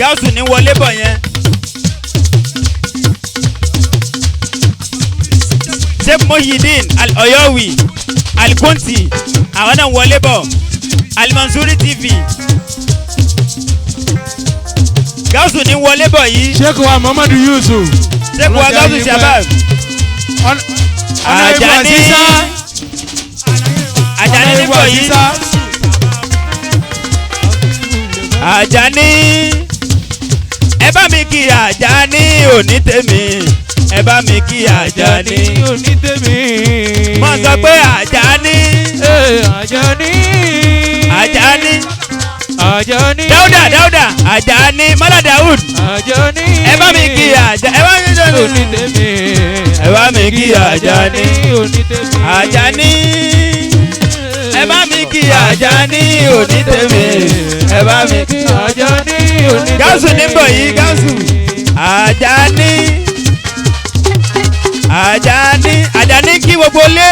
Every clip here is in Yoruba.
Gaothu ní wọlé bọ̀ yẹn. Sheikh Muhyiddin Al-Oyowi Al-Kunti àwọn náà wọlé bọ̀. Al-Mansuri TV. Gaothu ní wọlé bọ̀ yìí. Sheikh wa Muhammadu Yusuf. Sheikh wa Gaothu Shabaab. Ajani ní bọ̀ yìí. Ajani ẹ bá mi kí Ajani òní tèmi. Ẹ bá mi kí Ajani òní tèmi. Mo sọ pé Ajani. Ajani. Ajani. Ajani. Dáúdà Ajani Mala Daud. Ajani. Ẹ bá mi kí Ajani. Ẹ bá mi kí Ajani òní tèmi. Ẹ bá mi kí Ajani òní tèmi. Ajani. Ẹ bá mi kí Ajani òní tèmi. Ẹ bá mi kí Ajani òní tèmi. Gaothu ní bọ̀ yìí Gaothu. Ajani kí gbogbo lé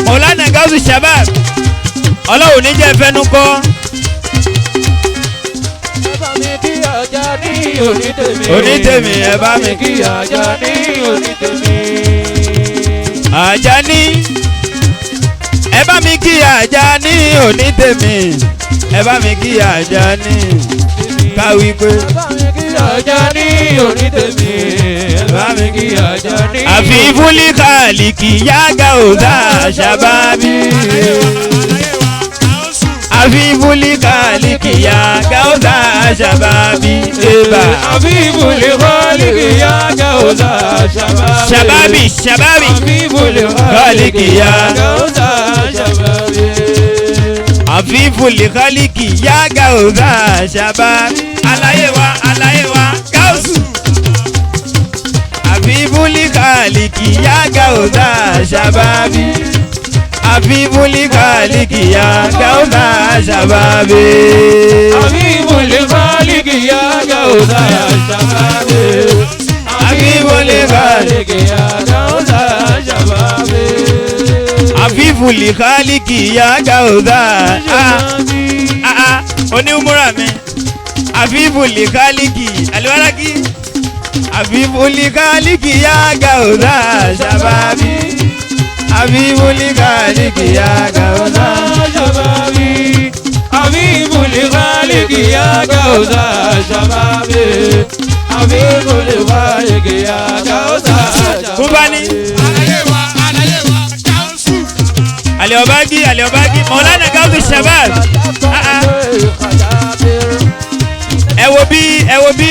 Maulana Gaothu Shabaab. Ọlọ́run ní jẹ́ fẹ́nu kọ́. Ẹ bá mi kí Ajani òní tèmi. Òní tèmi ẹ bá mi kí Ajani òní tèmi. Ajani. Ẹ bá mi kí Ajani òní tèmi. Ẹ bá mi kí Ajani. Káwí pé. Ẹ bá mi kí Ajani òní tèmi. Ẹ bá mi kí Ajani. Àfi fúlí kàlìkì yá Gaothu Shababi. Àfi fúlí kàlìkì yá Gaothu Shababi. Àfi fúlí kàlìkì yá Gaothu Shababi. Shababi. Àfi fúlí kàlìkì yá Gaothu Shababi. Àfi fúlí kàlìkì yá Gaothu Shababi. Àlàyé wa Gaothu. Àfi fúlí kàlìkì yá Gaothu Shababi. Àfi fúlí kàlìkì yá Gaothu Shababi. Àfi fúlí kàlìkì yá Gaothu Shababi. Àfi fúlí kàlìkì yá Gaothu Shababi. Àfi fúlí kàlìkì yá Gaothu. Onímúra mi. Àfi fúlí kàlìkì aliwaraki. Àfi fúlí kàlìkì yá Gaothu Shababi. Àfi fúlí kàlìkì yá Gaothu Shababi. Àfi fúlí kàlìkì yá Gaothu Shababi. Àfi fúlí kàlìkì yá Gaothu Shababi. Kubani. Aliobagi Maulana Gaothu Shabaab. Ẹ wo bí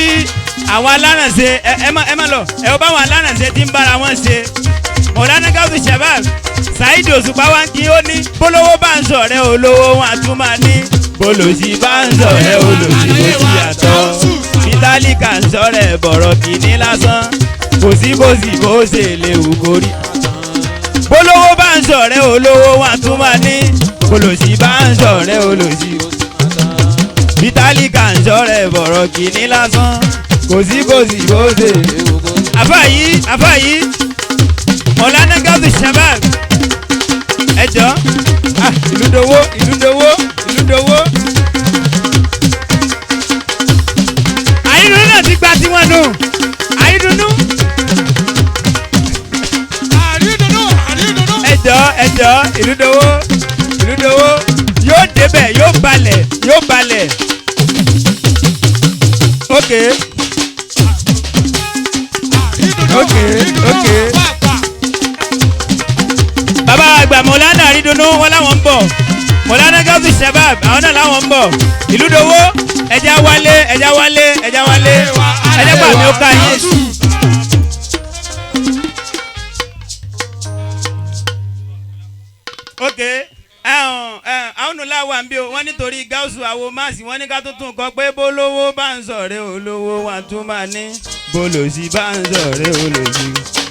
àwọn alárànṣe ẹ má lọ. Ẹ wo báwọn alárànṣe ti ń bára wọn ṣe. Maulana Gaothu Shabaab. Saheed Òṣùpá wa kí ó ní bólówó bá ń sọ̀rẹ́ olówó wọn àtún máa ní. Bólòṣì bá ń sọ̀rẹ́ olòṣì kò sí yàtọ̀. Bítálíkà ń sọ̀rẹ́ bọ̀rọ̀ kìíní lásán. Kò sí bó ṣe léwu kórí. Bólówó bá ń sọ̀rẹ́ olówó wọn àtún máa ní. Bólòṣì bá ń sọ̀rẹ́ olòṣì. Bítálíkà ń sọ̀rẹ́ bọ̀rọ̀ kìíní lásán. Kò sí bó ṣe léwu kórí. Àfà yìí. Maulana Gaothu Shabaab. Ẹ jọ ìlú dowó. Àyídùnú náà ti gba tiwọn nù. Àyídùnú. Ẹ jọ ìlú dowó. Yóò débẹ̀ yóò balẹ̀. Okay. Bàbá àgbà Maulana àrídùnnú wọn láwọn ń bọ̀. Maulana Gaothu Shabaab àwọn náà láwọn ń bọ̀. Ìlú dowó ẹja wálé. Ẹjẹ́ pàmì ó ká yín. Okay. Àwọn ọ̀nà wà ń bí o wọ́n nítorí Gaothu àwo máàsì wọ́n ní ká tó tún kọ pé bólówó bá ń sọ̀rẹ́ olówó wa tún máa ní. Bólòṣì bá ń sọ̀rẹ́ olòṣì.